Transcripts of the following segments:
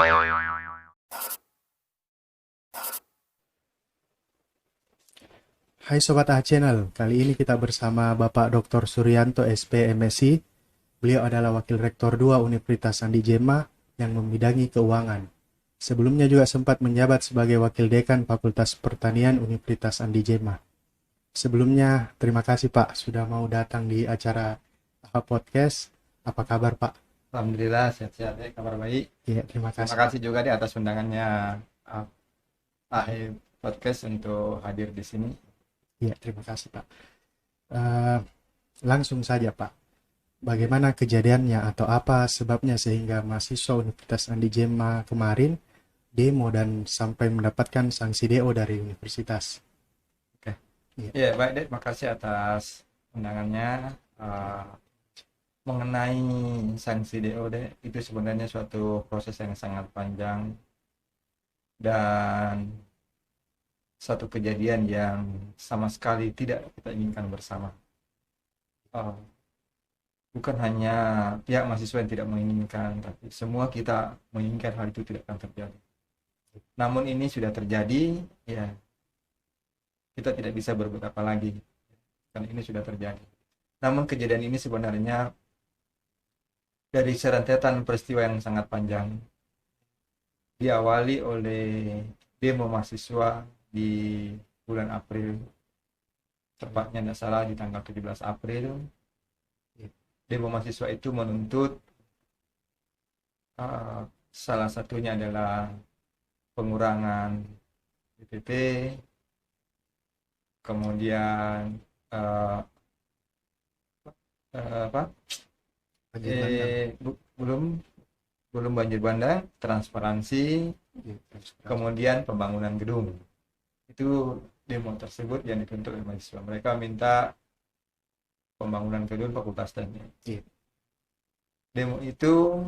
Hai Sobat A Channel, kali ini kita bersama Bapak Dr. Suryanto SP MSI. Beliau adalah Wakil Rektor 2 Universitas Andi Jema yang membidangi keuangan. Sebelumnya juga sempat menjabat sebagai Wakil Dekan Fakultas Pertanian Universitas Andi Jema. Sebelumnya, terima kasih Pak sudah mau datang di acara AHA Podcast. Apa kabar Pak? Alhamdulillah sehat-sehat ya, kabar baik. Ya, terima Terima kasih Pak. kasih juga di atas undangannya uh, AHE Podcast untuk hadir di sini. Ya, terima kasih Pak. Eh, Langsung saja Pak. Bagaimana kejadiannya atau apa sebabnya sehingga mahasiswa Universitas Andi Jema kemarin demo dan sampai mendapatkan sanksi DO dari universitas? Oke. Iya. Ya, baik deh, terima kasih atas undangannya. Uh, Mengenai sanksi DOD itu sebenarnya suatu proses yang sangat panjang dan satu kejadian yang sama sekali tidak kita inginkan bersama. Uh, Bukan hanya pihak mahasiswa yang tidak menginginkan, tapi semua kita menginginkan hal itu tidak akan terjadi. Namun ini sudah terjadi, ya kita tidak bisa berbuat apa lagi, karena ini sudah terjadi. Namun kejadian ini sebenarnya dari serentetan peristiwa yang sangat panjang, diawali oleh demo mahasiswa di bulan April, tepatnya tidak salah di tanggal 17 April. Demo mahasiswa itu menuntut salah satunya adalah pengurangan BPP, kemudian apa? Banjir bandang. Belum banjir bandang, transparansi, Iya, kemudian pembangunan gedung. Itu demo tersebut yang dituntut oleh mahasiswa. Mereka minta pembangunan gedung Fakultas Teknik. Iya. Demo itu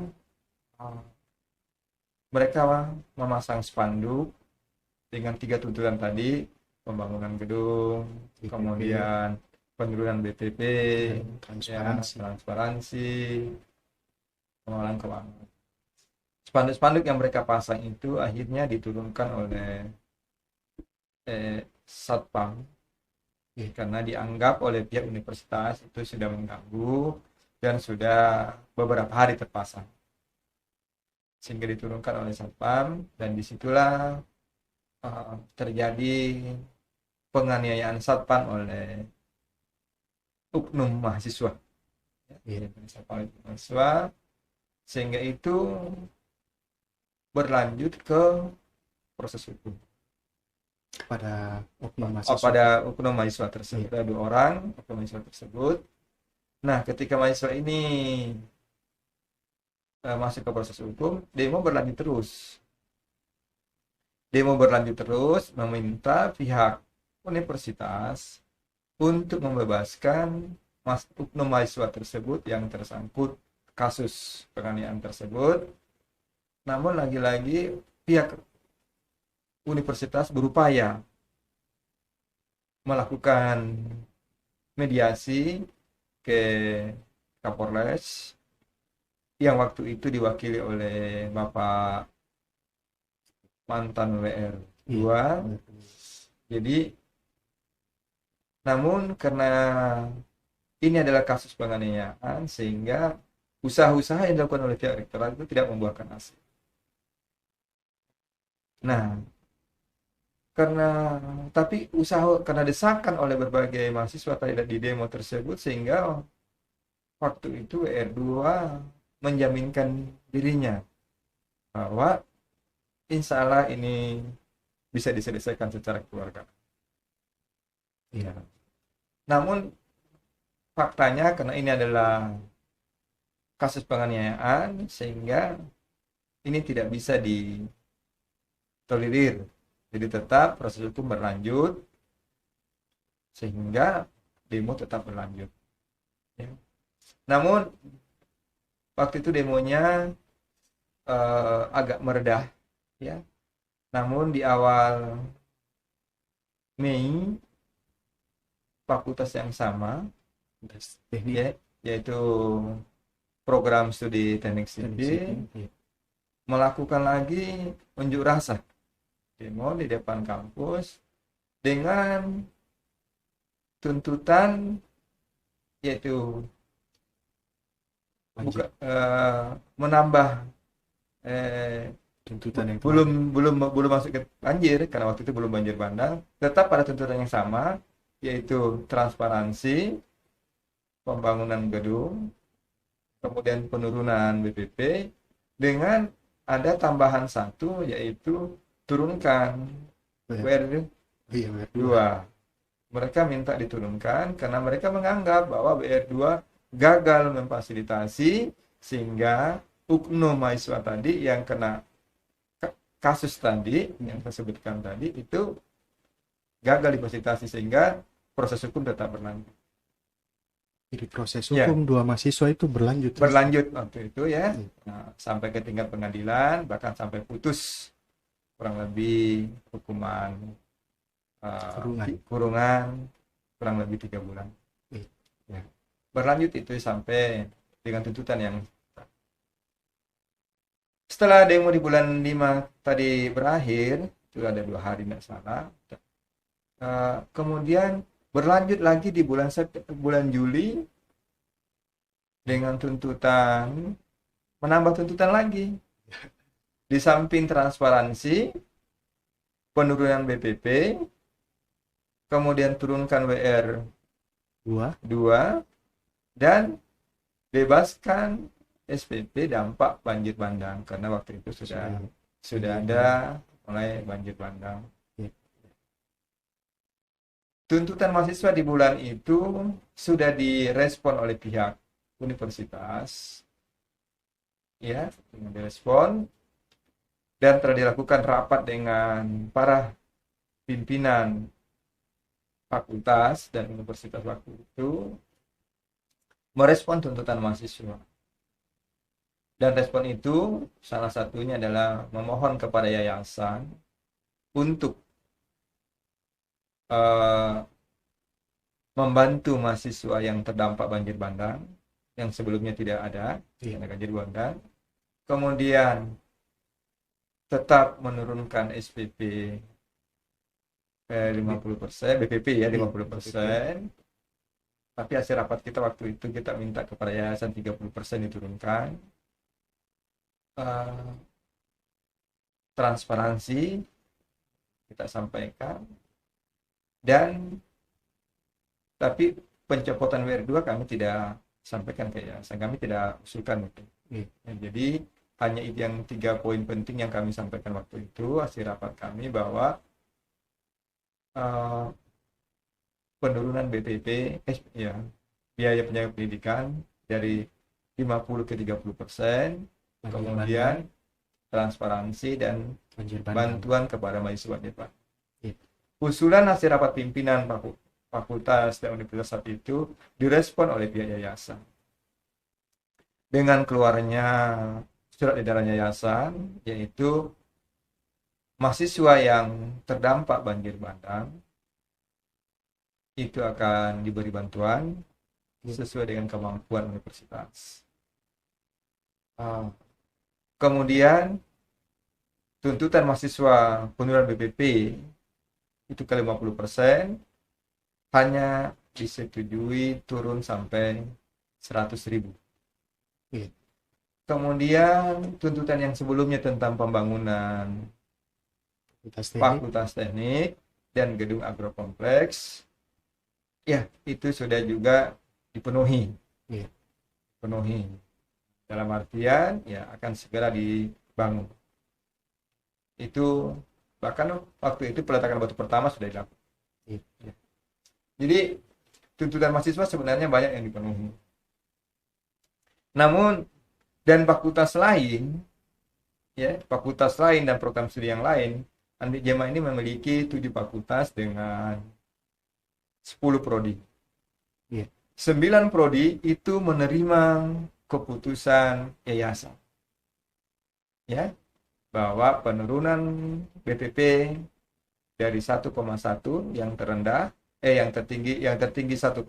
mereka memasang spanduk dengan 3 tuntutan tadi: pembangunan gedung, BPP, kemudian penurunan BPP, transparansi. transparansi, pengelolaan keuangan. Spanduk-spanduk yang mereka pasang itu akhirnya diturunkan oleh Satpam, karena dianggap oleh pihak universitas itu sudah mengganggu dan sudah beberapa hari terpasang, sehingga diturunkan oleh Satpam, dan disitulah terjadi penganiayaan Satpam oleh oknum mahasiswa, mahasiswa, sehingga itu berlanjut ke proses hukum Pada oknum mahasiswa. pada oknum mahasiswa tersebut. Ada 2 orang oknum mahasiswa tersebut. Nah, ketika mahasiswa ini masuk ke proses hukum, demo berlanjut terus meminta pihak universitas untuk membebaskan oknum mahasiswa tersebut yang tersangkut kasus penganiayaan tersebut. Namun lagi-lagi pihak universitas berupaya melakukan mediasi ke Kapolres yang waktu itu diwakili oleh Bapak mantan WR 2. Jadi, namun karena ini adalah kasus penganiayaan, sehingga usaha-usaha yang dilakukan oleh pihak rektorat itu tidak membuahkan hasil. Nah, karena desakan oleh berbagai mahasiswa tidak di demo tersebut, sehingga waktu itu WR2 menjaminkan dirinya bahwa insya Allah ini bisa diselesaikan secara keluarga. Ya. Namun faktanya karena ini adalah kasus penganiayaan, sehingga ini tidak bisa ditolerir. Jadi tetap proses hukum berlanjut, sehingga demo tetap berlanjut. Ya. Namun waktu itu demonya agak meredah, ya. Namun di awal Mei, fakultas yang sama, ya, yaitu program studi teknik sipil, melakukan lagi unjuk rasa, demo di depan kampus dengan tuntutan yaitu Banjir. menambah Tuntutan yang belum kemarin. belum masuk ke banjir karena waktu itu belum banjir bandang, tetap pada tuntutan yang sama yaitu transparansi pembangunan gedung, kemudian penurunan BPP dengan ada tambahan satu yaitu turunkan WR Iya, WR2. 2. Mereka minta diturunkan karena mereka menganggap bahwa BR2 gagal memfasilitasi sehingga oknum mahasiswa tadi yang kena kasus tadi yang saya sebutkan tadi itu gagal difasilitasi sehingga proses hukum tetap berlanjut. Jadi proses Ya, hukum dua mahasiswa itu berlanjut terus. berlanjut waktu itu ya. Iya. Nah, sampai ke tingkat pengadilan bahkan sampai putus kurang lebih hukuman kurungan kurang lebih 3 bulan. Iya. Ya. Berlanjut itu sampai dengan tuntutan yang setelah demo di bulan 5 tadi berakhir, itu ada 2 hari tidak salah. Kemudian berlanjut lagi di bulan Juli dengan tuntutan, menambah tuntutan lagi. Di samping transparansi, penurunan BPP, kemudian turunkan WR 2, dan bebaskan SPP dampak banjir bandang karena waktu itu sudah ada mulai banjir bandang. Tuntutan mahasiswa di bulan itu sudah direspon oleh pihak universitas, ya, direspon dan telah dilakukan rapat dengan para pimpinan fakultas dan universitas waktu itu merespon tuntutan mahasiswa. Dan respon itu salah satunya adalah memohon kepada yayasan untuk membantu mahasiswa yang terdampak banjir bandang yang sebelumnya tidak ada banjir bandang, kemudian tetap menurunkan SPP 50%, BPP ya 50%. Tapi hasil rapat kita waktu itu kita minta kepada yayasan 30% diturunkan. Transparansi kita sampaikan, dan tapi pencopotan WR2 kami tidak sampaikan ke yayasan, kami tidak usulkan itu. Ya, jadi hanya itu yang 3 poin penting yang kami sampaikan waktu itu hasil rapat kami, bahwa penurunan BPP ya, biaya pendidikan dari 50 ke 30%, kemudian transparansi dan bantuan kepada mahasiswa Jepang. Usulan hasil rapat pimpinan fakultas dan universitas saat itu direspon oleh pihak yayasan. Dengan keluarnya surat edaran yayasan, yaitu mahasiswa yang terdampak banjir bandang itu akan diberi bantuan sesuai dengan kemampuan universitas. Kemudian tuntutan mahasiswa penurunan BPP itu ke 50% hanya disetujui turun sampai 100.000. Kemudian tuntutan yang sebelumnya tentang pembangunan fakultas teknik dan gedung agrokompleks, ya itu sudah juga dipenuhi. Penuhi dalam artian ya akan segera dibangun. Itu bahkan waktu itu peletakan batu pertama sudah dilakukan. Jadi tuntutan mahasiswa sebenarnya banyak yang dipenuhi. Namun dan fakultas lain, ya fakultas lain dan program studi yang lain, Andi Jema ini memiliki 7 fakultas dengan 10 prodi. 9 prodi itu menerima keputusan yayasan, ya, bahwa penurunan BPP dari 1,1 yang terendah, yang tertinggi 1,6,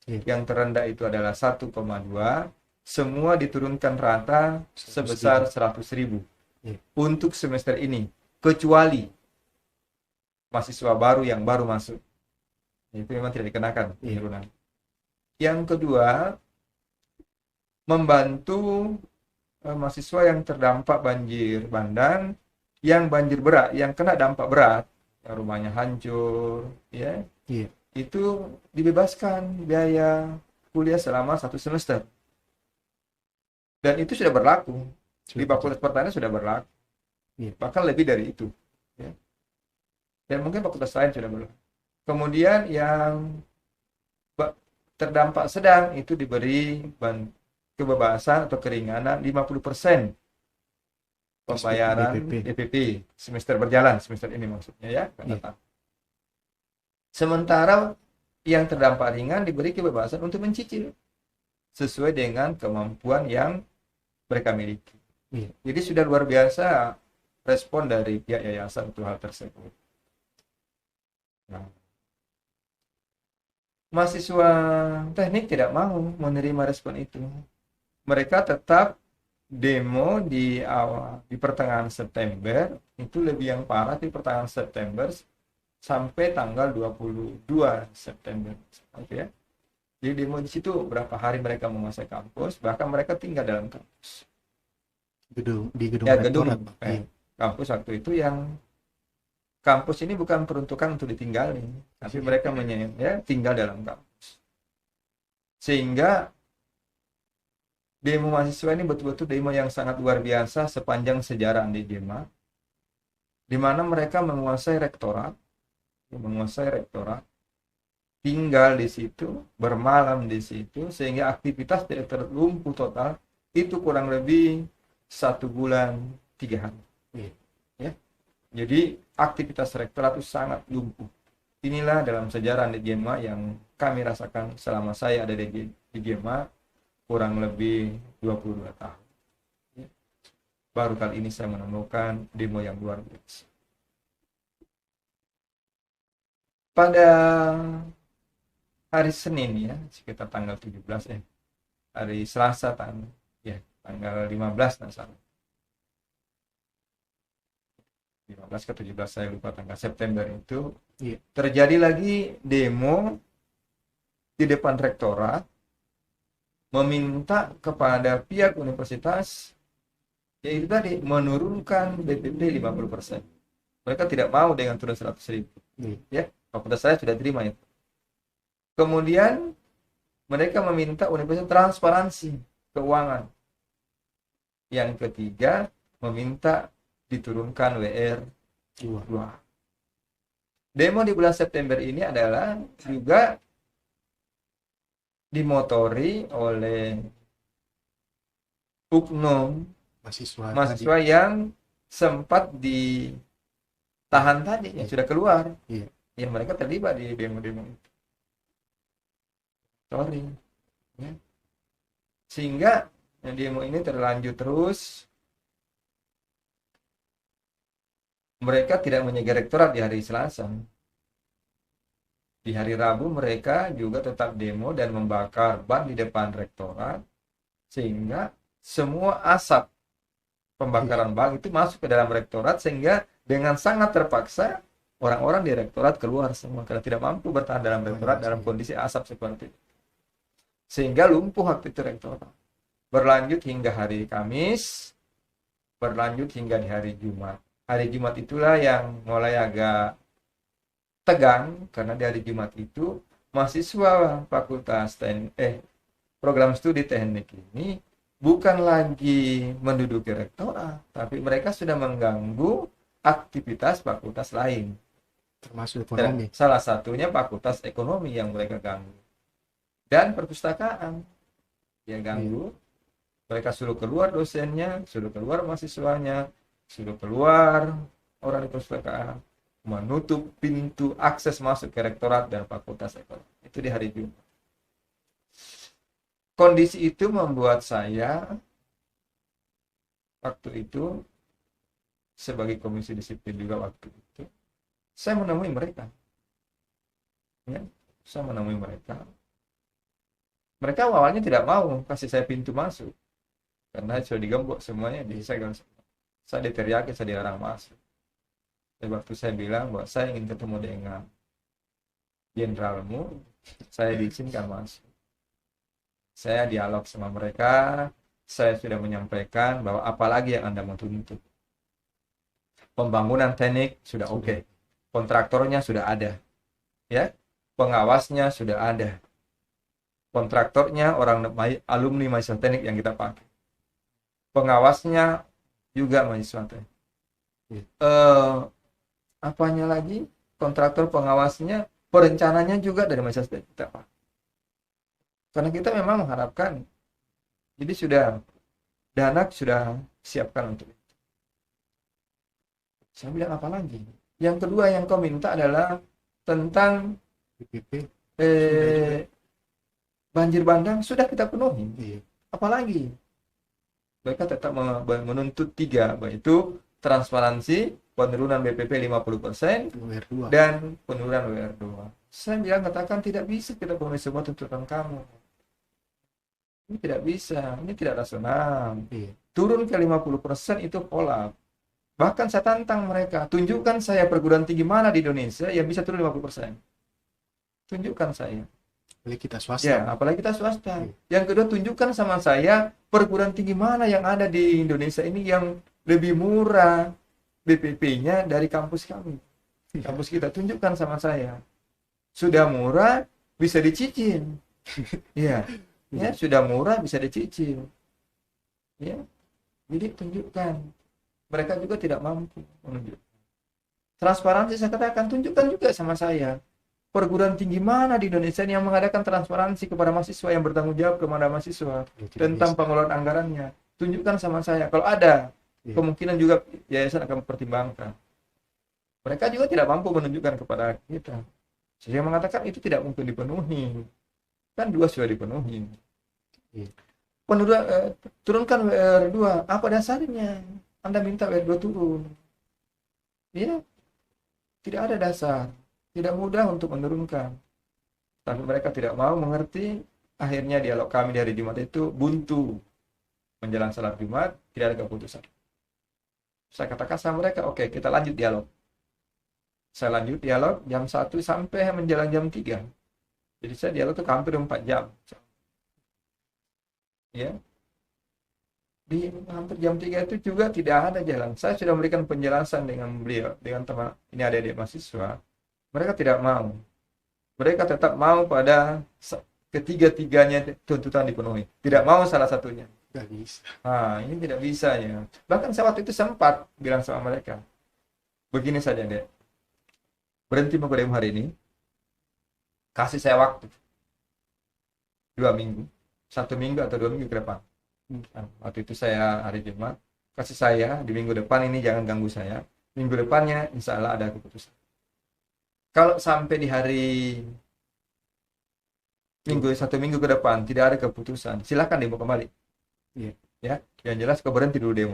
yang terendah itu adalah 1,2, semua diturunkan rata sebesar 100.000. Iya. untuk semester ini, kecuali mahasiswa baru yang baru masuk. Itu memang tidak dikenakan penurunan. Yang kedua, membantu mahasiswa yang terdampak banjir bandang, yang banjir berat, yang kena dampak berat, yang rumahnya hancur, ya, Iya. itu dibebaskan biaya kuliah selama 1 semester. Dan itu sudah berlaku di Fakultas Pertanian, sudah berlaku. Iya. Bahkan lebih dari itu. Ya. Dan mungkin fakultas lain sudah berlaku. Kemudian yang terdampak sedang itu diberi kebebasan atau keringanan 50% pembayaran DPP semester berjalan, semester ini maksudnya ya. Iya. Sementara yang terdampak ringan diberi kebebasan untuk mencicil sesuai dengan kemampuan yang mereka miliki. Iya. Jadi sudah luar biasa respon dari pihak yayasan untuk hal tersebut. Nah, mahasiswa teknik tidak mau menerima respon itu. Mereka tetap demo di pertengahan September, itu lebih yang parah di pertengahan September sampai tanggal 22 September. Oke ya. Jadi demo di situ berapa hari mereka menguasai kampus, bahkan mereka tinggal dalam kampus. Di gedung Ya, rektorat. kampus waktu itu yang kampus ini bukan peruntukan untuk ditinggali, tapi mereka tinggal dalam kampus. Sehingga demo mahasiswa ini betul-betul demo yang sangat luar biasa sepanjang sejarah di Jema, di mana mereka menguasai rektorat, tinggal di situ, bermalam di situ, sehingga aktivitas tidak terlumpuh total. Itu kurang lebih 1 bulan 3 hari. Ya. Jadi aktivitas rektorat itu sangat lumpuh. Inilah dalam sejarah di Jema yang kami rasakan selama saya ada di Jema, kurang lebih 22 tahun. Ya. Baru kali ini saya menemukan demo yang luar biasa. Pada hari Senin ya, sekitar tanggal 17 hari Selasa tanggal 15 nah salah. 15 ke 17 saya lupa tanggal September itu terjadi lagi demo di depan rektorat meminta kepada pihak universitas yaitu tadi menurunkan BPP 50%. Mereka tidak mau dengan turun 100.000. Ya, fakultas saya sudah terima itu. Kemudian mereka meminta universitas transparansi keuangan. Yang ketiga, meminta diturunkan WR 2. Demo di bulan September ini adalah juga dimotori oleh oknum mahasiswa yang sempat ditahan tadi, yang sudah keluar. Yang mereka terlibat di demo-demo itu. Ya. Sehingga demo ini terlanjut terus. Mereka tidak menyegel rektorat di hari Selasa. Di hari Rabu mereka juga tetap demo dan membakar ban di depan rektorat. Sehingga semua asap pembakaran ban itu masuk ke dalam rektorat. Sehingga dengan sangat terpaksa orang-orang di rektorat keluar semua. Karena tidak mampu bertahan dalam rektorat dalam kondisi asap seperti itu. Sehingga lumpuh waktu itu rektorat. Berlanjut hingga hari Kamis. Berlanjut hingga di hari Jumat. Hari Jumat itulah yang mulai agak tegang karena di hari Jumat itu mahasiswa fakultas program studi teknik ini bukan lagi menduduki rektorat, tapi mereka sudah mengganggu aktivitas fakultas lain, termasuk ekonomi. Salah satunya fakultas ekonomi yang mereka ganggu dan perpustakaan yang ganggu. Mereka suruh keluar dosennya, suruh keluar mahasiswanya, sudah keluar orang di perpustakaan, menutup pintu akses masuk ke rektorat dan fakultas ekonomi. Itu di hari Jumat. Kondisi itu membuat saya waktu itu sebagai komisi disiplin juga waktu itu, saya menemui mereka. Ya, saya menemui mereka. Mereka awalnya tidak mau kasih saya pintu masuk karena sudah digembok semuanya, disegel semua. Saya diteriaki, saya dilarang masuk. Dan waktu saya bilang bahwa saya ingin ketemu dengan jenderalmu, saya diizinkan masuk. Saya dialog sama mereka, saya sudah menyampaikan bahwa apalagi yang Anda mau tuntut. Pembangunan teknik sudah oke. Kontraktornya sudah ada. Ya. Pengawasnya sudah ada. Kontraktornya orang alumni mahasiswa teknik yang kita pakai. Pengawasnya juga mahasiswa teknik. Apanya lagi? Kontraktor pengawasnya, perencananya juga dari mahasiswa teknik kita pakai. Karena kita memang mengharapkan, jadi sudah dana sudah siapkan untuk itu. Saya bilang apa lagi? Yang kedua yang kau minta adalah tentang PPP banjir bandang sudah kita penuhi. iya. Apalagi? Mereka tetap menuntut 3, yaitu transparansi, penurunan BPP 50%, WR2. dan penurunan WR2. Saya bilang katakan tidak bisa kita penuhi semua tuntutan kamu. Ini tidak bisa, ini tidak rasional. Iya. Turun ke 50% itu kolap. Bahkan saya tantang mereka, tunjukkan saya perguruan tinggi mana di Indonesia yang bisa turun 50%. Tunjukkan saya. Apalagi kita swasta. Ya, apalagi kita swasta. Iya. Yang kedua, tunjukkan sama saya perguruan tinggi mana yang ada di Indonesia ini yang lebih murah BPP-nya dari kampus kami. Kampus kita, tunjukkan sama saya. Sudah murah, bisa dicicil. Ya. Ya, sudah murah bisa dicicil. Ya. Jadi tunjukkan. Mereka juga tidak mampu menunjukkan. Transparansi saya katakan, tunjukkan juga sama saya. Perguruan tinggi mana di Indonesia yang mengadakan transparansi kepada mahasiswa, yang bertanggung jawab kepada mahasiswa Ya, tidak tentang bisa. pengelolaan anggarannya. Tunjukkan sama saya. Kalau ada, Iya. kemungkinan juga yayasan akan mempertimbangkan. Mereka juga tidak mampu menunjukkan kepada kita. Saya mengatakan itu tidak mungkin dipenuhi. Kan 2 sudah dipenuhi. Iya. Turunkan WR2. Apa dasarnya? Anda minta WR2 turun. Ya, tidak ada dasar. Tidak mudah untuk menurunkan. Tapi mereka tidak mau mengerti. Akhirnya dialog kami di hari Jumat itu buntu. Menjelang salat Jumat, tidak ada keputusan. Saya katakan sama mereka, oke, kita lanjut dialog. Saya lanjut dialog jam 1 sampai menjelang jam 3. Jadi saya dialog itu hampir 4 jam. Ya. Di hampir jam 3 itu juga tidak ada jalan. Saya sudah memberikan penjelasan dengan beliau, dengan teman ini adik-adik mahasiswa. Mereka tidak mau. Mereka tetap mau pada ketiga-tiganya tuntutan dipenuhi. Tidak mau salah satunya. Nggak bisa. Nah, ini tidak bisa ya. Bahkan saya waktu itu sempat bilang sama mereka, begini saja deh, berhenti mau demo hari ini, kasih saya waktu 2 minggu, 1 minggu atau 2 minggu ke depan. Nah, waktu itu saya hari Jumat, kasih saya di minggu depan ini jangan ganggu saya. Minggu depannya insya Allah ada keputusan. Kalau sampai di hari minggu 1 minggu ke depan tidak ada keputusan, silakan demo kembali. Iya. Ya, yang jelas kau berhenti dulu demo.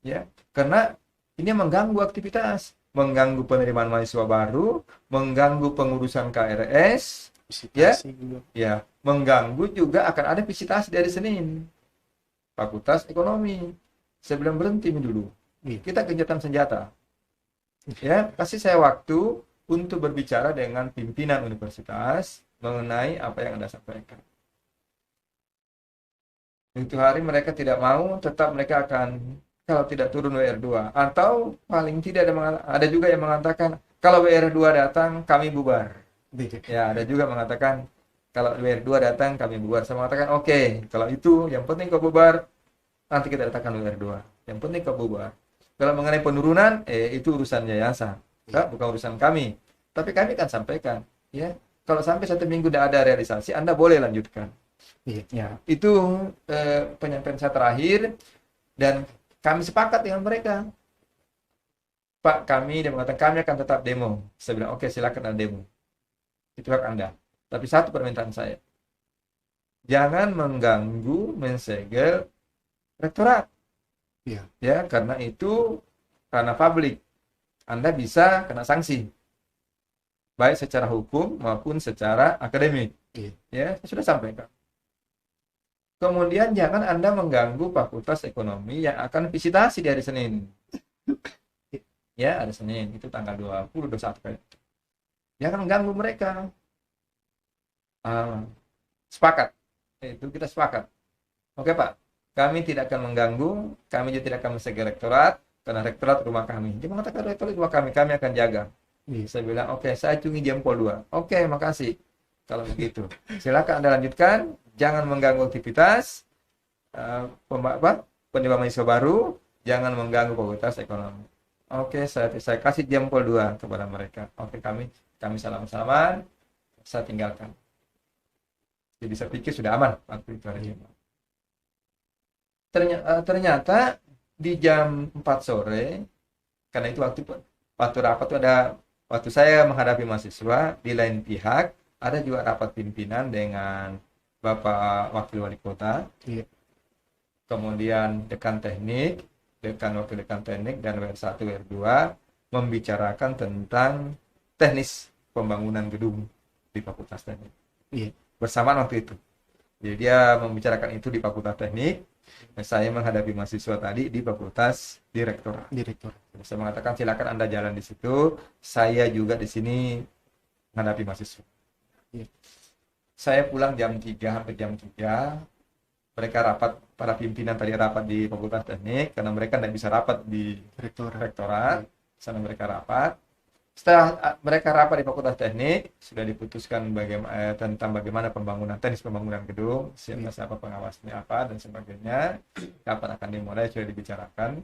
Ya, karena ini mengganggu aktivitas, mengganggu penerimaan mahasiswa baru, mengganggu pengurusan KRS, Visitasi juga. ya, mengganggu juga akan ada visitasi dari Senin. Fakultas Ekonomi. Saya bilang berhenti dulu. Iya. Kita gencatan senjata. Ya, kasih saya waktu untuk berbicara dengan pimpinan universitas mengenai apa yang Anda sampaikan. Itu hari mereka tidak mau, tetap mereka akan kalau tidak turun WR2 atau paling tidak ada juga yang mengatakan kalau WR2 datang kami bubar. Iya. Ya, ada juga mengatakan kalau WR2 datang kami bubar. Saya mengatakan oke, kalau itu yang penting kau bubar, nanti kita datangkan WR2. Yang penting kau bubar. Kalau mengenai penurunan, itu urusan yayasan, bukan urusan kami. Tapi kami akan sampaikan, ya. Kalau sampai 1 minggu tidak ada realisasi, Anda boleh lanjutkan. Iya. Ya, itu penyampaian saya terakhir dan kami sepakat dengan mereka. Pak, dia mengatakan kami akan tetap demo. Saya bilang oke, silakan Anda demo. Itu hak Anda. Tapi satu permintaan saya. Jangan mengganggu, mensegel rektorat. Iya. Ya, karena itu karena publik. Anda bisa kena sanksi. Baik secara hukum maupun secara akademik. Iya. Ya, saya sudah sampaikan. Kemudian jangan Anda mengganggu Fakultas Ekonomi yang akan visitasi di hari Senin. Ya, hari Senin itu tanggal 20, 21 kayak. Jangan mengganggu mereka. Ah, sepakat. Itu kita sepakat. Oke, Pak. Kami tidak akan mengganggu, kami juga tidak akan mensegel rektorat, karena rektorat rumah kami. Dia mengatakan rektorat rumah kami akan jaga. Iya. Saya bilang, oke, saya cungi jam pol 2. Oke, makasih. Kalau begitu, silakan Anda lanjutkan. Jangan mengganggu aktivitas penimba mahasiswa baru. Jangan mengganggu Fakultas Ekonomi. Oke, saya kasih jam pol 2 kepada mereka. Oke, kami salam-salaman. Saya tinggalkan. Jadi saya pikir sudah aman waktu itu hari Jumat. Ternyata di jam 4 sore, karena itu waktu rapat itu ada, waktu saya menghadapi mahasiswa, di lain pihak ada juga rapat pimpinan dengan Bapak Wakil Wali Kota, Iya. kemudian dekan teknik, wakil dekan teknik, dan WR1, WR2 membicarakan tentang teknis pembangunan gedung di Fakultas Teknik. Iya. Bersamaan waktu itu. Jadi dia membicarakan itu di Fakultas Teknik, dan saya menghadapi mahasiswa tadi di Fakultas Direktorat. Direktur. Saya mengatakan silakan Anda jalan di situ, saya juga di sini menghadapi mahasiswa. Iya. Saya pulang jam 3, hampir jam 3. Mereka rapat, para pimpinan tadi rapat di Fakultas Teknik, karena mereka tidak bisa rapat di Rektorat. Rektorat. Sana mereka rapat. Setelah mereka rapat di Fakultas Teknik, sudah diputuskan tentang bagaimana teknis pembangunan gedung, siapa pengawasnya apa, dan sebagainya. Kapan akan dimulai, sudah dibicarakan.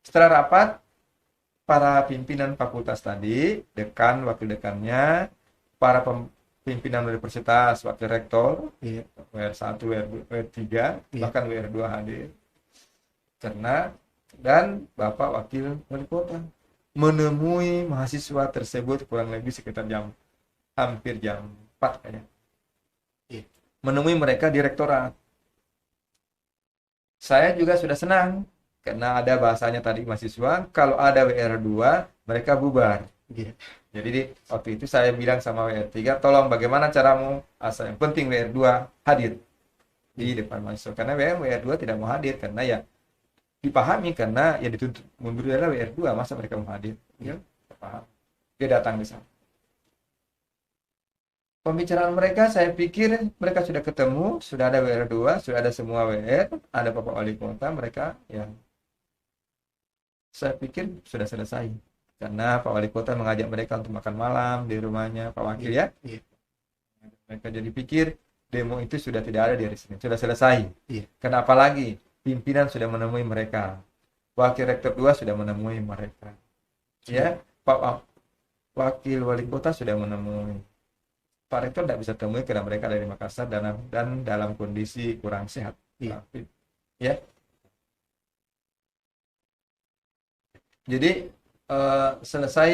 Setelah rapat, para pimpinan fakultas tadi, dekan, wakil dekannya, para pimpinan universitas, wakil rektor, Iya. WR1, WR3, Iya. bahkan WR2 hadir. Dan Bapak Wakil Wali Kota menemui mahasiswa tersebut kurang lebih sekitar hampir jam 4 kayaknya. Iya. Menemui mereka di rektorat. Saya juga sudah senang karena ada bahasanya tadi mahasiswa, kalau ada WR2 mereka bubar. Iya. Jadi waktu itu saya bilang sama WR3, tolong bagaimana caramu, asal yang penting WR2 hadir di depan mahasiswa. Karena WR2 tidak mau hadir karena ya dipahami, karena yang dituntut mundur adalah WR2, masa mereka mau hadir. Ya, paham. Dia datang di sana. Pembicaraan mereka, saya pikir mereka sudah ketemu, sudah ada WR2, sudah ada semua WR, ada Bapak Wali Kota, mereka ya saya pikir sudah selesai. Karena Pak Wali Kota mengajak mereka untuk makan malam di rumahnya Pak Wakil ya. Iya. Mereka jadi pikir demo itu sudah tidak ada di hari Senin, sudah selesai. Iya. Kenapa lagi? Pimpinan sudah menemui mereka. Wakil Rektor 2 sudah menemui mereka. Ya, Pak Wakil Wali Kota sudah menemui. Pak Rektor tidak bisa temui karena mereka dari Makassar dan dalam kondisi kurang sehat. Iya. Ya. Jadi selesai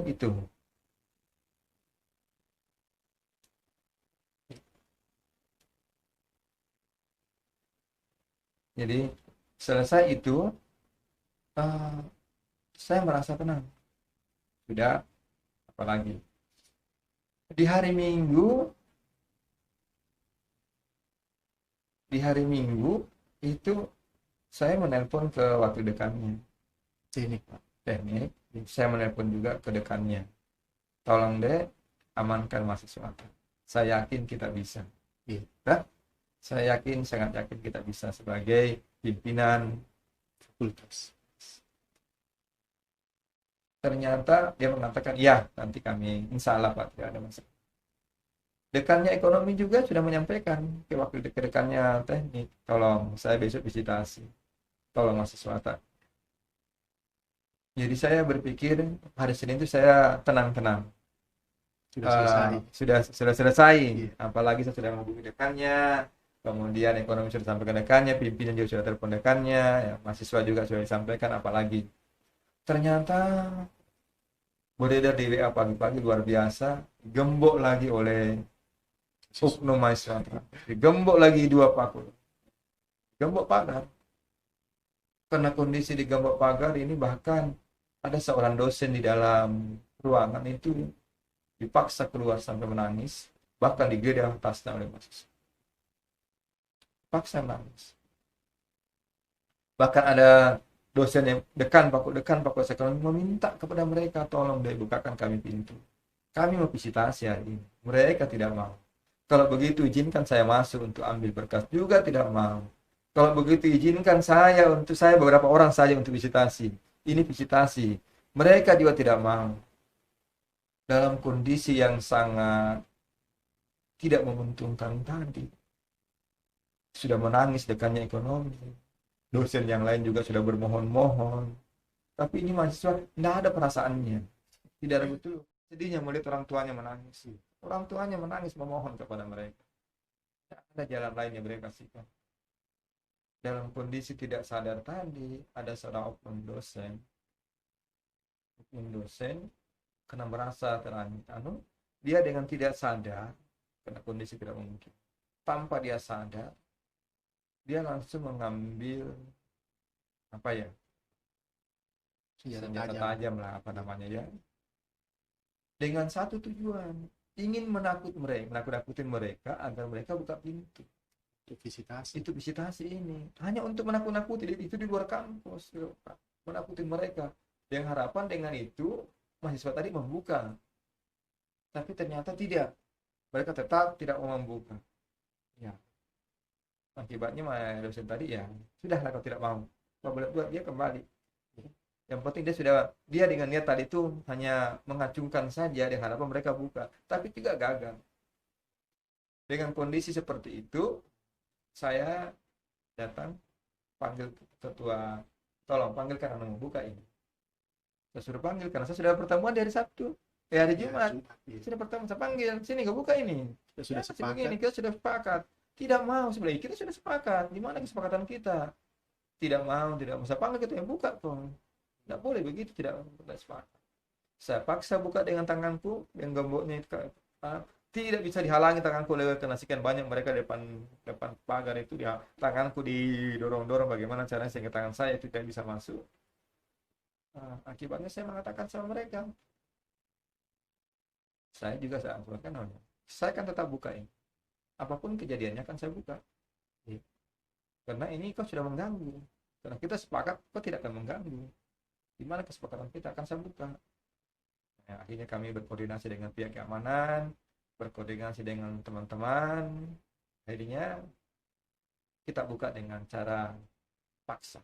itu. Jadi selesai itu, saya merasa tenang. Sudah, apalagi di hari Minggu itu saya menelpon ke wakil dekannya Teknik, Pak. teknik. Saya menelpon juga ke dekannya, tolong deh amankan mahasiswa. Saya yakin kita bisa. Iya. Nah, saya yakin, sangat yakin kita bisa sebagai pimpinan Fakultas. Ternyata dia mengatakan, ya nanti kami, insya Allah Pak, tidak ada masalah. Dekannya ekonomi juga sudah menyampaikan ke wakil dekannya teknik, tolong saya besok visitasi, tolong mahasiswa. Jadi saya berpikir hari Senin itu saya tenang-tenang. Sudah selesai. Sudah selesai. Iya. Apalagi saya sudah menghubungi dekannya, kemudian ekonomi sudah sampaikan dekannya, pimpinan juga sudah telepon dekannya, ya, mahasiswa juga sudah disampaikan, apalagi. Ternyata beredar di WA pagi-pagi luar biasa, gembok lagi oleh oknum mahasiswa. Digembok lagi 2 pakul. Gembok pagar. Karena kondisi di gembok pagar ini, bahkan ada seorang dosen di dalam ruangan itu dipaksa keluar sampai menangis, bahkan digeledah tasnya oleh mahasiswa. paksa nangis. Bahkan ada dosen yang dekan fakultas ekonomi meminta kepada mereka, tolong deh bukakan kami pintu. Kami mau visitasi hari ini. Mereka tidak mau. Kalau begitu izinkan saya masuk untuk ambil berkas, juga tidak mau. Kalau begitu izinkan saya beberapa orang saja untuk visitasi. Ini visitasi. Mereka juga tidak mau. Dalam kondisi yang sangat tidak menguntungkan tadi. Sudah menangis dekannya ekonomi. Dosen yang lain juga sudah bermohon-mohon. Tapi ini mahasiswa tidak ada perasaannya. Tidak ada betul. Sedihnya melihat orang tuanya menangis. Orang tuanya menangis memohon kepada mereka. Tidak ada jalan lain yang mereka kasihkan. Dalam kondisi tidak sadar tadi, ada seorang oknum dosen karena merasa terancam, dia dengan tidak sadar, karena kondisi tidak mungkin, tanpa dia sadar, dia langsung mengambil senjata tajam lah, apa namanya ya, dengan satu tujuan, ingin menakut-nakutin mereka agar mereka buka pintu. Itu visitasi ini hanya untuk menakut-nakuti, itu di luar kampus, menakutin mereka dengan harapan dengan itu mahasiswa tadi membuka. Tapi ternyata tidak, mereka tetap tidak mau membuka. Ya, akibatnya dosen tadi ya sudahlah, kalau tidak mau, kalau boleh buat dia kembali. Yang penting dia dengan niat tadi itu hanya mengacungkan saja dengan harapan mereka buka, tapi juga gagal. Dengan kondisi seperti itu, saya datang panggil ketua, tolong panggilkan anak membuka ini. Saya suruh panggil karena saya sudah pertemuan di hari Sabtu, hari Jumat. Sudah pertemuan, saya panggil, sini gak buka ini. Kita sudah sepakat. Tidak mau sebenarnya, kita sudah sepakat. Di mana kesepakatan kita? Tidak mau. Saya panggil kita yang buka kok. Tidak boleh begitu, tidak sepakat. Saya paksa buka dengan tanganku yang gemboknya itu, tidak bisa dihalangi tanganku oleh, karena sekian banyak mereka depan pagar itu, tanganku didorong-dorong bagaimana caranya sehingga tangan saya itu tidak bisa masuk. Akibatnya saya mengatakan sama mereka, saya kan tetap buka ini, apapun kejadiannya kan saya buka, karena ini kau sudah mengganggu, karena kita sepakat kau tidak akan mengganggu. Di mana kesepakatan kita, akan saya buka. Akhirnya kami berkoordinasi dengan pihak keamanan, berkoordinasi dengan teman-teman, akhirnya kita buka dengan cara paksa.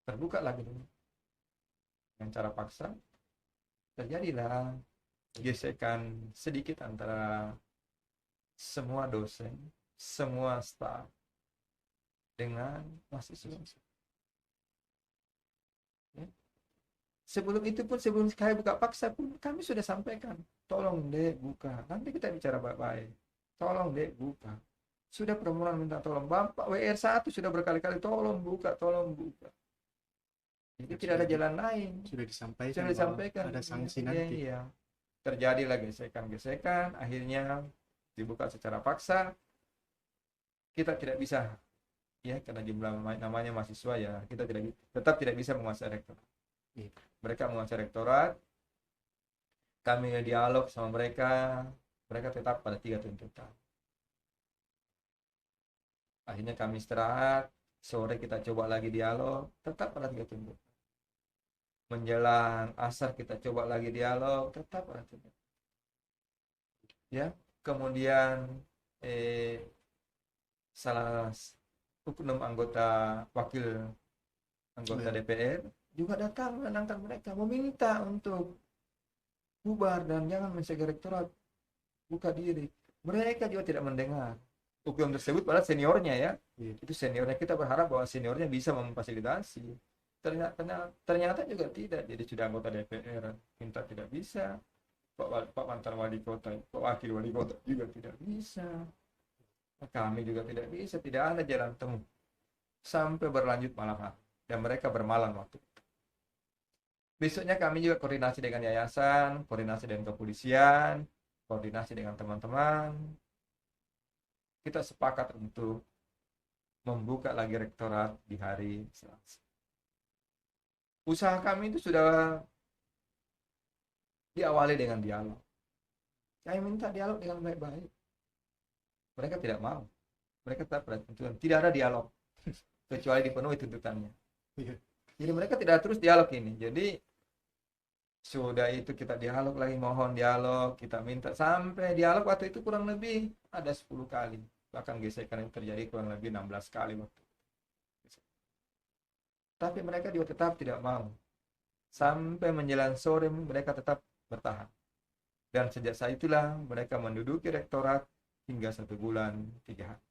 Terbuka lagi dengan cara paksa, terjadilah gesekan sedikit antara semua dosen, semua staf dengan mahasiswa. Sebelum itu pun, sebelum saya buka paksa pun, kami sudah sampaikan, tolong dek buka, nanti kita bicara baik-baik, tolong dek buka. Sudah permohonan minta tolong, Bapak WR1 sudah berkali-kali, tolong buka. Jadi tidak ada jalan lain. Sudah disampaikan ada sanksi nanti. Iya. Terjadilah gesekan, akhirnya dibuka secara paksa. Kita tidak bisa, ya, karena jumlah namanya mahasiswa ya, kita tetap tidak bisa menguasai rektorat. Mereka menguasai rektorat, kami dialog sama mereka tetap pada 3 tuntutan. Akhirnya kami istirahat, sore kita coba lagi dialog, tetap pada 3 tuntutan. Menjelang asar kita coba lagi dialog, tetap pada tuntutan. Ya, kemudian salah oknum wakil anggota DPR juga datang menenangkan mereka, meminta untuk bubar dan jangan mencegah rektorat buka diri. Mereka juga tidak mendengar. Oknum tersebut pada seniornya ya, itu seniornya, kita berharap bahwa seniornya bisa memfasilitasi. Ternyata juga tidak. Jadi sudah anggota DPR minta tidak bisa, Pak mantan wali kota, Pak wakil wali kota juga tidak bisa, kami juga tidak bisa, tidak ada jalan temu. Sampai berlanjut malam hari, dan mereka bermalam waktu itu. Besoknya kami juga koordinasi dengan yayasan, koordinasi dengan kepolisian, koordinasi dengan teman-teman. Kita sepakat untuk membuka lagi rektorat di hari Selasa. Usaha kami itu sudah diawali dengan dialog. Saya minta dialog dengan baik-baik. Mereka tidak mau. Mereka tetap pada tuntutan. Tidak ada dialog kecuali dipenuhi tuntutannya. Iya. Jadi mereka tidak terus dialog ini. Jadi sudah itu kita dialog lagi, mohon dialog, kita minta sampai dialog waktu itu kurang lebih ada 10 kali. Bahkan gesekan yang terjadi kurang lebih 16 kali waktu. Tapi mereka juga tetap tidak mau. Sampai menjelang sore mereka tetap bertahan. Dan sejak saat itulah mereka menduduki rektorat hingga 1 bulan 3 hari.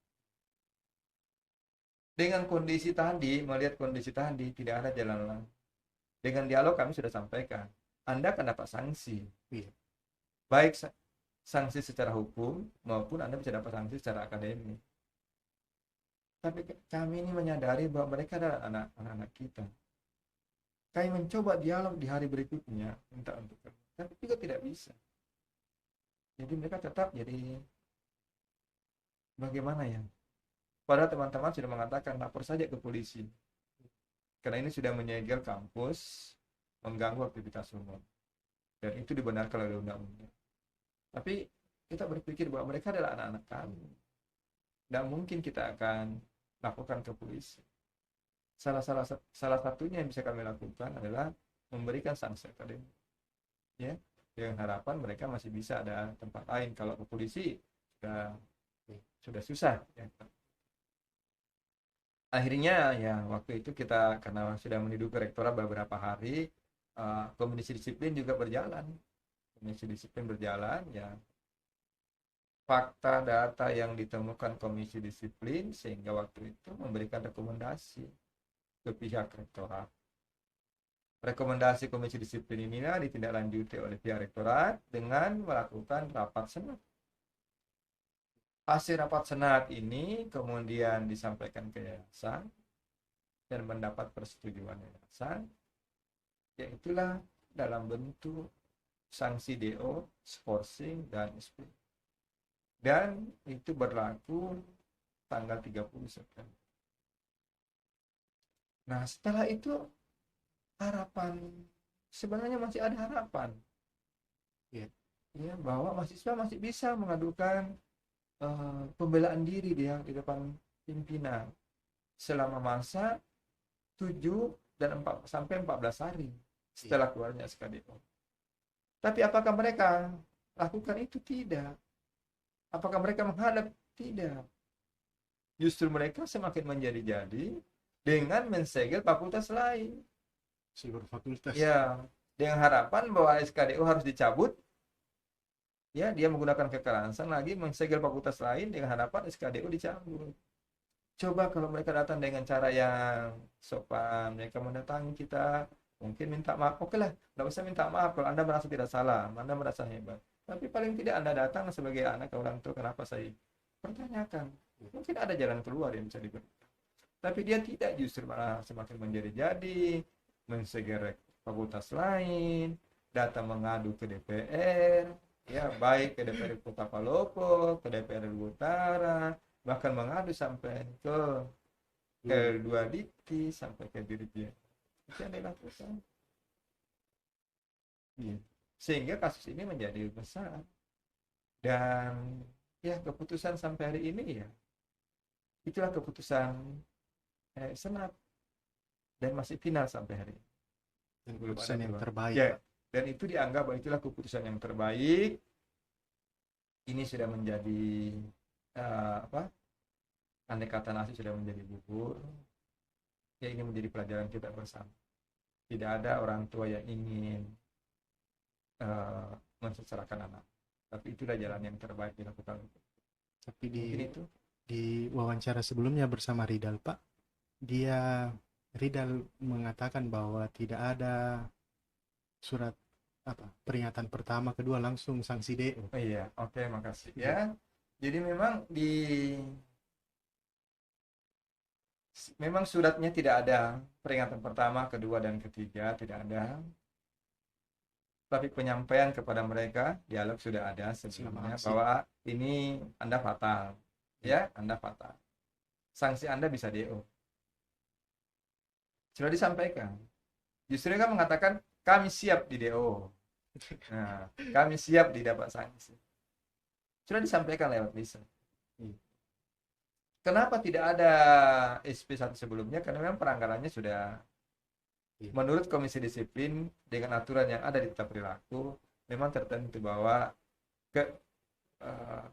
Dengan kondisi tadi, melihat kondisi tadi, tidak ada jalan lain. Dengan dialog kami sudah sampaikan, Anda akan dapat sanksi. Iya. Baik sanksi secara hukum maupun Anda bisa dapat sanksi secara akademik. Tapi kami ini menyadari bahwa mereka adalah anak-anak kita. Kami mencoba dialog di hari berikutnya, minta untuk tapi juga tidak bisa. Jadi mereka tetap jadi bagaimana ya? Padahal teman-teman sudah mengatakan lapor saja ke polisi. Karena ini sudah menyegel kampus, mengganggu aktivitas umum. Dan itu dibenarkan oleh undang-undang. Tapi kita berpikir bahwa mereka adalah anak-anak kami. Tidak mungkin kita akan laporkan ke polisi. Salah satunya yang bisa kami lakukan adalah memberikan sanksi akademik. Ya, dengan harapan mereka masih bisa ada tempat lain. Kalau ke polisi sudah susah. Ya. Akhirnya ya waktu itu kita karena sudah menduduki rektorat beberapa hari, komisi disiplin juga berjalan. Komisi disiplin berjalan ya. Fakta data yang ditemukan komisi disiplin sehingga waktu itu memberikan rekomendasi ke pihak rektorat. Rekomendasi komisi disiplin inilah ditindaklanjuti oleh pihak rektorat dengan melakukan rapat senat. Hasil rapat senat ini kemudian disampaikan ke yayasan dan mendapat persetujuan yayasan, yaitulah dalam bentuk sanksi DO, skorsing, dan SP. Dan itu berlaku tanggal 30 September. Nah, setelah itu harapan, sebenarnya masih ada harapan. Ya, bahwa mahasiswa masih bisa mengadukan pembelaan diri dia di depan pimpinan selama masa 7 dan 4 sampai 14 hari setelah keluarnya SKDO. Tapi apakah mereka lakukan itu? Tidak. Apakah mereka menghadap? Tidak. Justru mereka semakin menjadi-jadi dengan mensegel fakultas lain. Seluruh fakultas. Ya, dengan harapan bahwa SKDO harus dicabut. Ya, dia menggunakan kekerasan lagi mensegel fakultas lain dengan harapan SKDO dicabut. Coba kalau mereka datang dengan cara yang sopan, mereka mendatangi kita, mungkin minta maaf. Oke lah, nggak usah minta maaf kalau Anda merasa tidak salah, Anda merasa hebat. Tapi paling tidak Anda datang sebagai anak orang tua, kenapa saya pertanyakan? Mungkin ada jalan keluar yang bisa diberikan. Tapi dia tidak, justru malah semakin menjadi-jadi, mensegel fakultas lain, datang mengadu ke DPR, ya baik ke DPR Kota Palopo, ke DPR Utara, bahkan mengadu sampai ke kedua dikti, sampai ke dirjen. Itu yang dilakukan. Ya. Sehingga kasus ini menjadi besar. Dan ya keputusan sampai hari ini ya, itulah keputusan Senat dan masih final sampai hari ini. Dan keputusan yang terbaik. Ya, dan itu dianggap bahwa itulah keputusan yang terbaik. Ini sudah menjadi andai kata nasi sudah menjadi bubur. Ya, ini menjadi pelajaran kita bersama. Tidak ada orang tua yang ingin mensengsarakan anak. Tapi itulah jalan yang terbaik dilakukan. Tapi di wawancara sebelumnya bersama Ridal, Pak, Ridal mengatakan bahwa tidak ada surat peringatan pertama, kedua langsung sanksi DO. Oh iya, oke, makasih ya. Jadi memang suratnya tidak ada peringatan pertama, kedua, dan ketiga, tidak ada. Tapi penyampaian kepada mereka, dialog sudah ada sebelumnya bahwa ini Anda fatal. Ya, Anda fatal. Sanksi Anda bisa DO. Sudah disampaikan. Justru mereka mengatakan, kami siap di DO. Nah, kami siap didapat sanksi. Sudah disampaikan lewat lisan. Kenapa tidak ada SP1 sebelumnya? Karena memang pelanggarannya sudah, Iya. menurut Komisi Disiplin dengan aturan yang ada di Tata Perilaku, memang tertentu bahwa ke,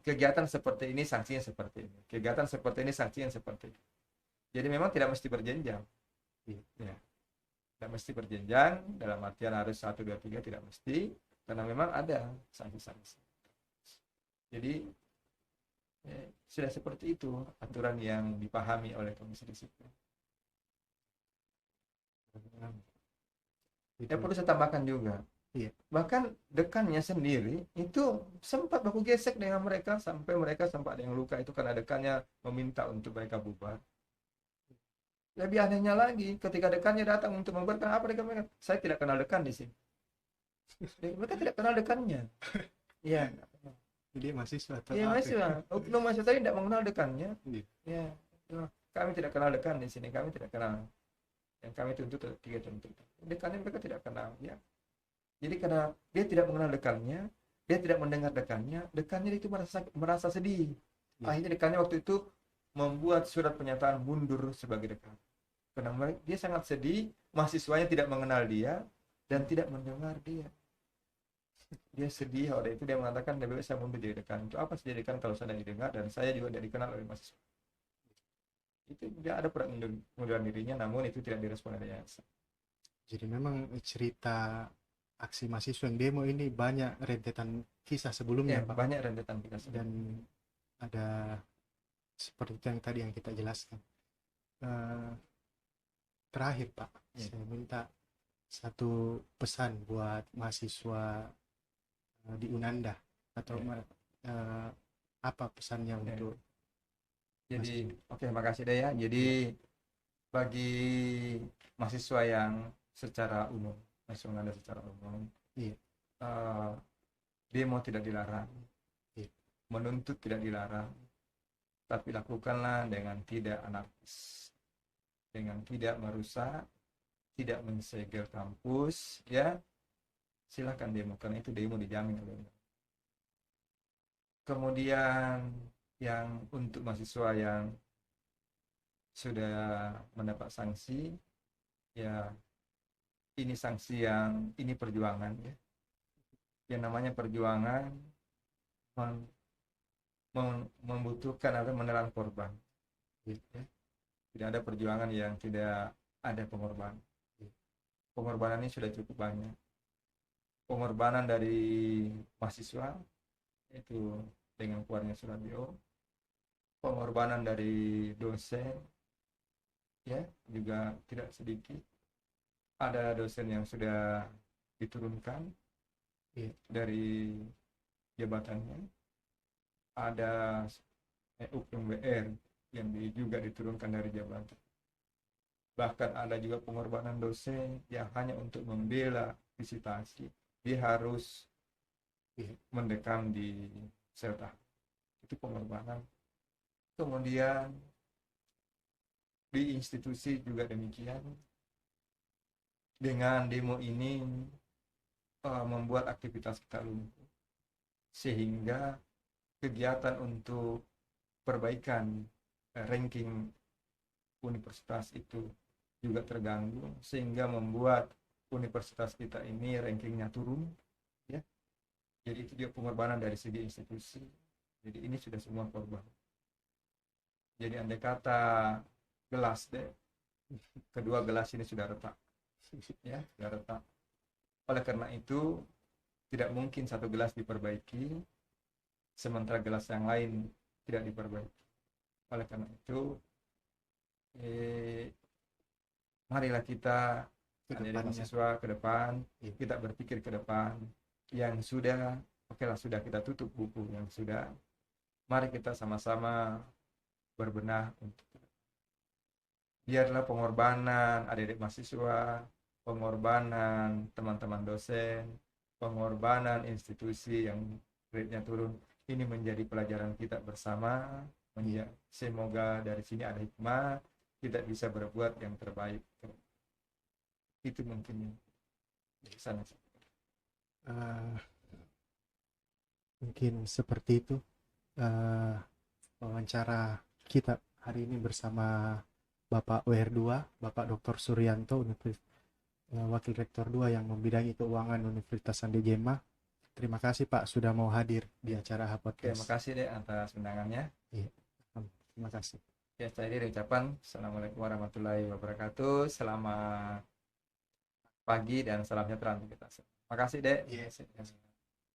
kegiatan seperti ini sanksinya seperti ini, kegiatan seperti ini sanksinya seperti ini. Jadi memang tidak mesti berjenjang. Iya. Ya, tidak mesti berjenjang dalam artian harus 1, 2, 3, tidak mesti, karena memang ada sanksi-sanksi. Jadi sudah seperti itu aturan yang dipahami oleh Komisi Disiplin. Itu. Perlu saya tambahkan juga, Iya. bahkan dekannya sendiri itu sempat baku gesek dengan mereka sampai ada yang luka, itu karena dekannya meminta untuk mereka bubar. Lebih anehnya lagi, ketika dekannya datang untuk membubarkan, apa mereka? Saya tidak kenal dekan di sini. Mereka tidak kenal dekannya. Iya. Jadi mahasiswa atau Iya, apa? mahasiswa. Oknum mahasiswa tadi tidak mengenal dekannya. Iya. Ya, kami tidak kenal dekan di sini, kami tidak kenal. Yang kami tuntut 3 tuntutan. Dekannya mereka tidak kenal, ya. Jadi karena dia tidak mengenal dekannya, dia tidak mendengar dekannya itu merasa sedih. Ya. Akhirnya dekannya waktu itu membuat surat pernyataan mundur sebagai dekan. Karena dia sangat sedih, mahasiswanya tidak mengenal dia dan tidak mendengar dia. Dia sedih, oleh itu dia mengatakan lebih baik saya mundur jadi dekan. Itu apa sih jadi dekan kalau saya tidak didengar dan saya juga tidak dikenal oleh mahasiswa. Itu dia ada pengunduran dirinya, namun itu tidak direspon oleh yayasan. Jadi memang cerita aksi mahasiswa yang demo ini banyak rentetan kisah sebelumnya, Ya, Pak. banyak rentetan kita Dan ada seperti itu yang tadi yang kita jelaskan. Terakhir, Pak, saya minta satu pesan buat mahasiswa di Unanda atau apa pesannya untuk. Jadi oke, makasih deh ya. Jadi bagi mahasiswa yang secara umum, mahasiswa Unanda secara umum, Iya. demo tidak dilarang, Iya. menuntut tidak dilarang, tapi lakukanlah dengan tidak anarkis, dengan tidak merusak, tidak mensegel kampus, ya. Silakan demo, karena itu demo dijamin oleh undang. Kemudian yang untuk mahasiswa yang sudah mendapat sanksi, ya ini sanksi yang ini perjuangan, ya. Yang namanya perjuangan membutuhkan atau menelan korban, ya. Tidak ada perjuangan yang tidak ada pengorbanan. Pengorbanan ini sudah cukup banyak. Pengorbanan dari mahasiswa, itu dengan keluarnya Surabio, pengorbanan dari dosen, ya, juga tidak sedikit. Ada dosen yang sudah diturunkan, ya, dari jabatannya. Ada UPMWR yang juga diturunkan dari jabatan. Bahkan ada juga pengorbanan dosen yang hanya untuk membela visitasi, dia harus mendekam di sel tahanan. Itu pengorbanan. Kemudian di institusi juga demikian. Dengan demo ini membuat aktivitas kita lumpuh, sehingga kegiatan untuk perbaikan ranking universitas itu juga terganggu, sehingga membuat universitas kita ini rankingnya turun, ya. Jadi itu dia pengorbanan dari segi institusi. Jadi ini sudah semua korban. Jadi andai kata gelas deh, kedua gelas ini sudah retak, ya, sudah retak. Oleh karena itu tidak mungkin satu gelas diperbaiki sementara gelas yang lain tidak diperbaiki. Oleh karena itu marilah kita adik mahasiswa ke depan, kita berpikir ke depan. Yang sudah, oke lah, sudah kita tutup buku yang sudah. Mari kita sama-sama berbenah untuk biarlah pengorbanan adik-adik mahasiswa, pengorbanan teman-teman dosen, pengorbanan institusi yang grade-nya turun, ini menjadi pelajaran kita bersama. Semoga dari sini ada hikmah, kita bisa berbuat yang terbaik. Itu mungkin di sana. Mungkin seperti itu wawancara kita hari ini bersama Bapak WR2, Bapak Dr. Suryanto, Wakil Rektor 2 yang membidangi keuangan Universitas Sandi Jema. Terima kasih Pak sudah mau hadir di acara Oke, Podcast. makasih deh atas undangannya. Iya, terima kasih. Ya, saya akhiri ucapan Assalamualaikum warahmatullahi wabarakatuh. Selamat pagi dan salam sejahtera untuk kita semua. Makasih, Dek. Iya.